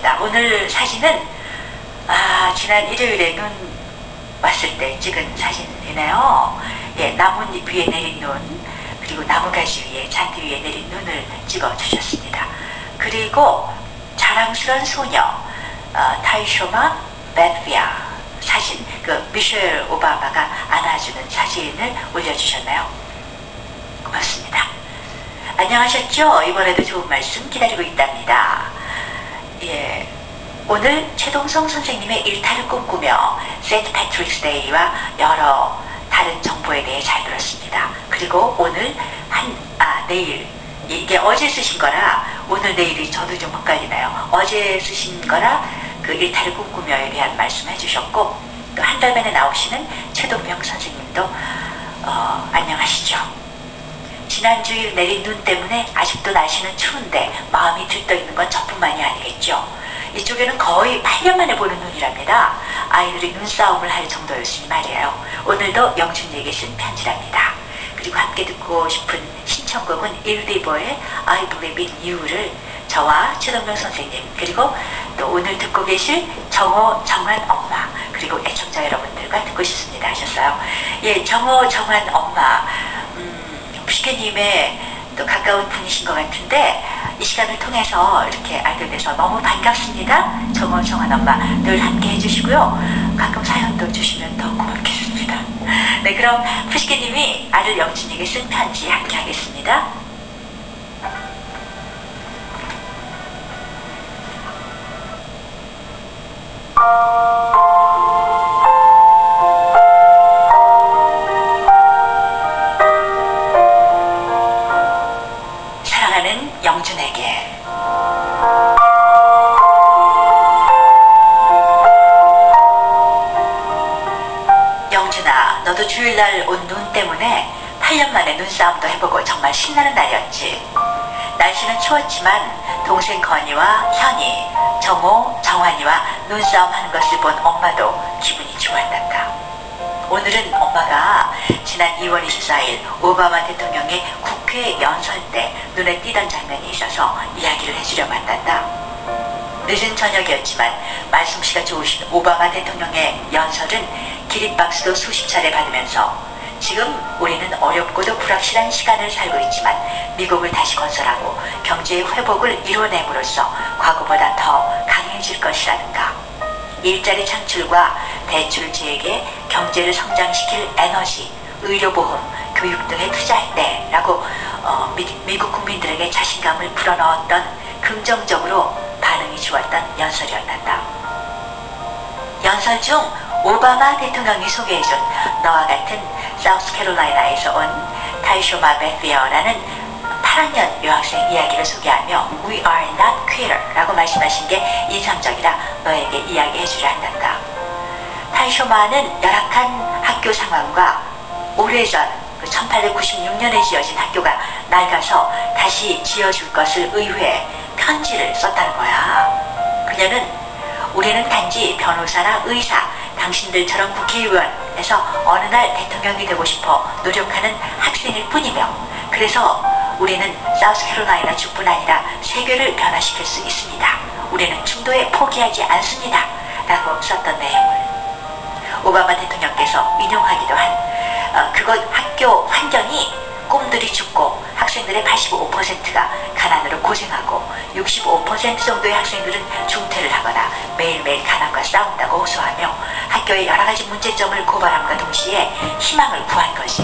반갑습니다. 오늘 사진은 지난 일요일에 눈 왔을 때 찍은 사진이네요. 예, 나뭇잎 위에 내린 눈, 그리고 나무가지 위에 잔디 위에 내린 눈을 찍어 주셨습니다. 그리고 자랑스러운 소녀 타이쇼마 베피아 사진, 그 미셸 오바마가 안아주는 사진을 올려주셨나요? 고맙습니다. 안녕하셨죠? 이번에도 좋은 말씀 기다리고 있답니다. 예, 오늘 최동성 선생님의 일탈을 꿈꾸며 세인트 패트릭스 데이와 여러 다른 정보에 대해 잘 들었습니다. 그리고 오늘 내일, 이게 어제 쓰신 거라 오늘 내일이 저도 좀 헷갈리나요? 어제 쓰신 거라 그 일탈을 꿈꾸며에 대한 말씀 해주셨고, 또 한 달 만에 나오시는 최동명 선생님도 안녕하시죠? 지난주일 내린 눈 때문에 아직도 날씨는 추운데 마음이 들떠있는 건 저뿐만이 아니겠죠. 이쪽에는 거의 8년 만에 보는 눈이랍니다. 아이들이 눈싸움을 할 정도였으니 말이에요. 오늘도 영준이에게 쓴 편지랍니다. 그리고 함께 듣고 싶은 신청곡은 일리버의 I Believe in You를 저와 최동명 선생님, 그리고 또 오늘 듣고 계실 정호, 정한 엄마, 그리고 애청자 여러분들과 듣고 싶습니다 하셨어요. 예, 정호, 정한 엄마, 푸시케님의 또 가까운 분이신 것 같은데 이 시간을 통해서 이렇게 알게 돼서 너무 반갑습니다. 정호, 정한 엄마 늘 함께 해주시고요. 가끔 사연도 주시면 더 고맙겠습니다. 네, 그럼 푸시케님이 아들 영준에게 쓴 편지 함께 하겠습니다. 사랑하는 영준에게, 영준아, 너도 주일날 온 눈 때문에 8년 만에 눈싸움도 해보고 정말 신나는 날이었지. 날씨는 추웠지만 동생 건이와 현이, 정호, 정환이와 눈싸움 하는 것을 본 엄마도 기분이 좋았단다. 오늘은 엄마가 지난 2월 24일 오바마 대통령의 국회 연설 때 눈에 띄던 장면이 있어서 이야기를 해주려고 한단다. 늦은 저녁이었지만 말솜씨가 좋으신 오바마 대통령의 연설은 기립박수도 수십 차례 받으면서 지금 우리는 어렵고도 불확실한 시간을 살고 있지만 미국을 다시 건설하고 경제의 회복을 이뤄냄으로써 과거보다 더 강해질 것이라든가, 일자리 창출과 대출 지역에 경제를 성장시킬 에너지, 의료보험, 교육 등에 투자할 때라고 미국 국민들에게 자신감을 불어넣었던, 긍정적으로 반응이 좋았던 연설이었단다. 연설 중 오바마 대통령이 소개해준 너와 같은 사우스캐롤라이나에서 온 타이쇼마 베피어라는 8학년 여학생 이야기를 소개하며 We are not quitter 라고 말씀하신 게 인상적이라 너에게 이야기해주려 한단다. 타이쇼마는 열악한 학교 상황과 오래전 1896년에 지어진 학교가 낡아서 다시 지어줄 것을 의회에 편지를 썼다는 거야. 그녀는 우리는 단지 변호사나 의사, 당신들처럼 국회의원에서 어느 날 대통령이 되고 싶어 노력하는 학생일 뿐이며, 그래서 우리는 사우스캐롤라이나 주뿐 아니라 세계를 변화시킬 수 있습니다. 우리는 중도에 포기하지 않습니다 라고 썼던 내용을 오바마 대통령께서 인용하기도 한 그곳 학교 환경이 꿈들이 죽고 학생들의 85%가 가난으로 고생하고 65% 정도의 학생들은 중퇴를 하거나 매일매일 가난과 싸운다고 호소하며 학교의 여러가지 문제점을 고발함과 동시에 희망을 구한 것이.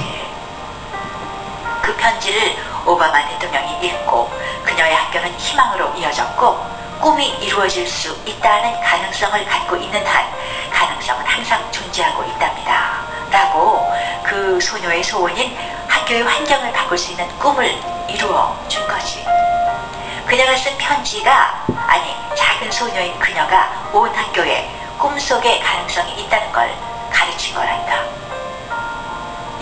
그 편지를 오바마 대통령이 읽고 그녀의 학교는 희망으로 이어졌고, 꿈이 이루어질 수 있다는 가능성을 갖고 있는 한 가능성은 항상 존재하고 있답니다 라고 그 소녀의 소원인 학교의 환경을 바꿀 수 있는 꿈을 이루어 준 거지. 그녀가 쓴 편지가, 아니 작은 소녀인 그녀가 온 학교에 꿈속의 가능성이 있다는 걸 가르친 거란다.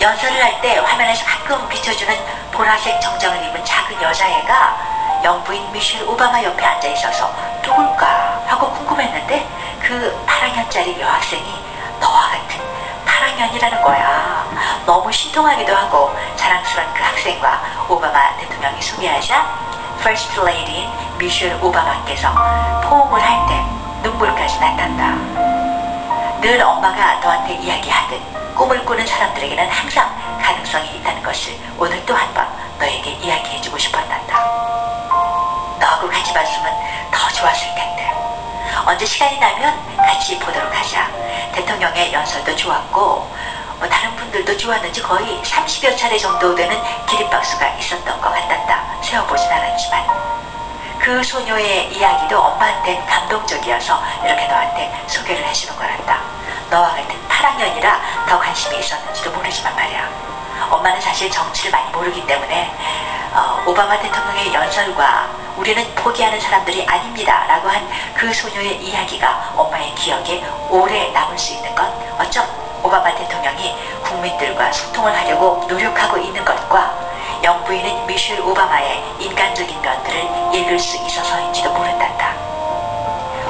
연설을 할 때 화면에서 가끔 비춰주는 보라색 정장을 입은 작은 여자애가 영부인 미셸 오바마 옆에 앉아 있어서 누굴까 하고 궁금했는데 그 8학년짜리 여학생이 너와 같은 8학년이라는 거야. 너무 신통하기도 하고 자랑스러운 그 학생과 오바마 대통령이 소개하자 First Lady인 미셸 오바마께서 포옹을 할 때 눈물까지 났단다. 늘 엄마가 너한테 이야기하듯 꿈을 꾸는 사람들에게는 항상 가능성이 있다는 것을 오늘 또 한 번 너에게 이야기해주고 싶었단다. 너하고 같이 봤으면 더 좋았을 텐데. 언제 시간이 나면 같이 보도록 하자. 대통령의 연설도 좋았고 다른 분들도 좋았는지 거의 30여 차례 정도 되는 기립박수가 있었던 것 같단다. 세어보진 않았지만 그 소녀의 이야기도 엄마한테는 감동적이어서 이렇게 너한테 소개를 해주는 거란다. 너와 같은 8학년이라 더 관심이 있었는지도 모르지만 말이야. 엄마는 사실 정치를 많이 모르기 때문에 오바마 대통령의 연설과 우리는 포기하는 사람들이 아닙니다 라고 한 그 소녀의 이야기가 엄마의 기억에 오래 남을 수 있는 건 어쩜 오바마 대통령이 국민들과 소통을 하려고 노력하고 있는 것과 영부인인 미셸 오바마의 인간적인 면들을 읽을 수 있어서인지도 모른단다.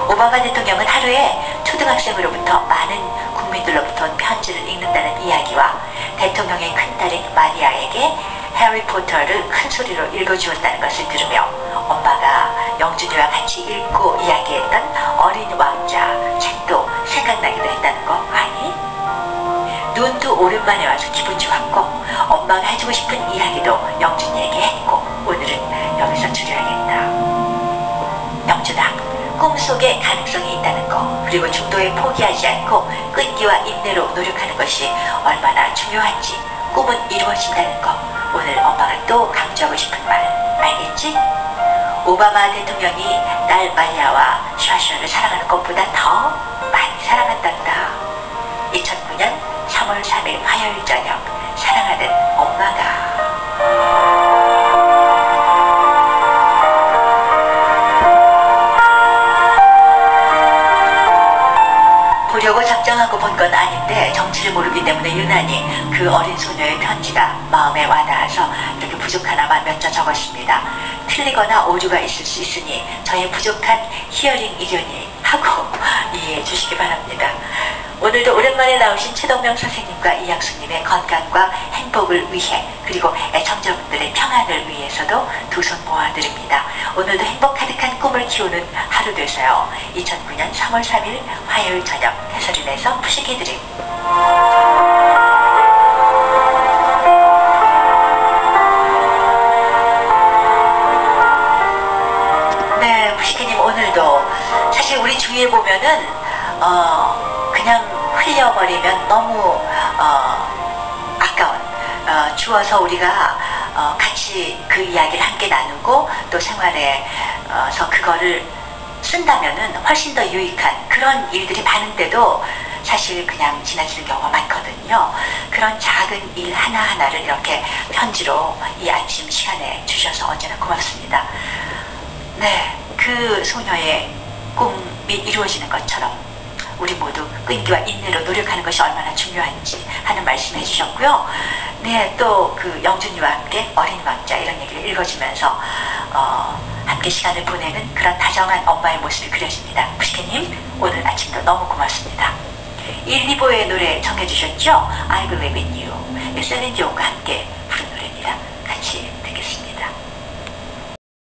오바마 대통령은 하루에 초등학생으로부터 많은 국민들로부터 온 편지를 읽는다는 이야기와 대통령의 큰딸인 마리아에게 해리포터를 큰 소리로 읽어주었다는 것을 들으며 엄마가 영준이와 같이 읽고 이야기했던 어린 왕자 책도 생각나기도 했다는 거 아니? 눈도 오랜만에 와서 기분 좋았고 엄마가 해주고 싶은 이야기도 영준이에게 했고 오늘은 여기서 줄여야겠다. 영준아, 꿈속에 가능성이 있다는 거 그리고 중도에 포기하지 않고 끈기와 인내로 노력하는 것이 얼마나 중요한지 꿈은 이루어진다는 거 오늘 엄마가 또 강조하고 싶은 말 알겠지? 오바마 대통령이 딸 마리아와 샤샤를 사랑하는 것보다 더 많이 사랑한단다. 2009년 3월 3일 화요일 저녁 사랑하는 엄마가 보려고 작정하고 본 건 아닌데 정치를 모르기 때문에 유난히 그 어린 소녀의 편지가 마음에 와닿아서 이렇게 부족하나마 몇 자 적었습니다. 틀리거나 오류가 있을 수 있으니 저의 부족한 히어링 이견이 하고 이해해 주시기 바랍니다. 오늘도 오랜만에 나오신 최동명 선생님과 이학수님의 건강과 행복을 위해 그리고 애청자분들의 평안을 위해서도 두 손 모아드립니다. 오늘도 행복 가득한 꿈을 키우는 하루 되세요. 2009년 3월 3일 화요일 저녁 해설인에서 푸시기드림. 네, 푸시기님 오늘도 사실 우리 주위에 보면은 그냥 흘려버리면 너무 아까운 주어서 우리가 같이 그 이야기를 함께 나누고 또 생활에서 그거를 쓴다면은 훨씬 더 유익한 그런 일들이 많은데도 사실 그냥 지나치는 경우가 많거든요. 그런 작은 일 하나하나를 이렇게 편지로 이 아침 시간에 주셔서 언제나 고맙습니다. 네, 그 소녀의 꿈이 이루어지는 것처럼 우리 모두 끈기와 인내로 노력하는 것이 얼마나 중요한지 하는 말씀 해주셨고요. 네, 또 그 영준이와 함께 어린 왕자 이런 얘기를 읽어주면서 함께 시간을 보내는 그런 다정한 엄마의 모습이 그려집니다. 푸시케님 오늘 아침도 너무 고맙습니다. 1,2보의 노래 청해주셨죠? I Believe in You. 셀린 디온과 함께 부른 노래입니다. 같이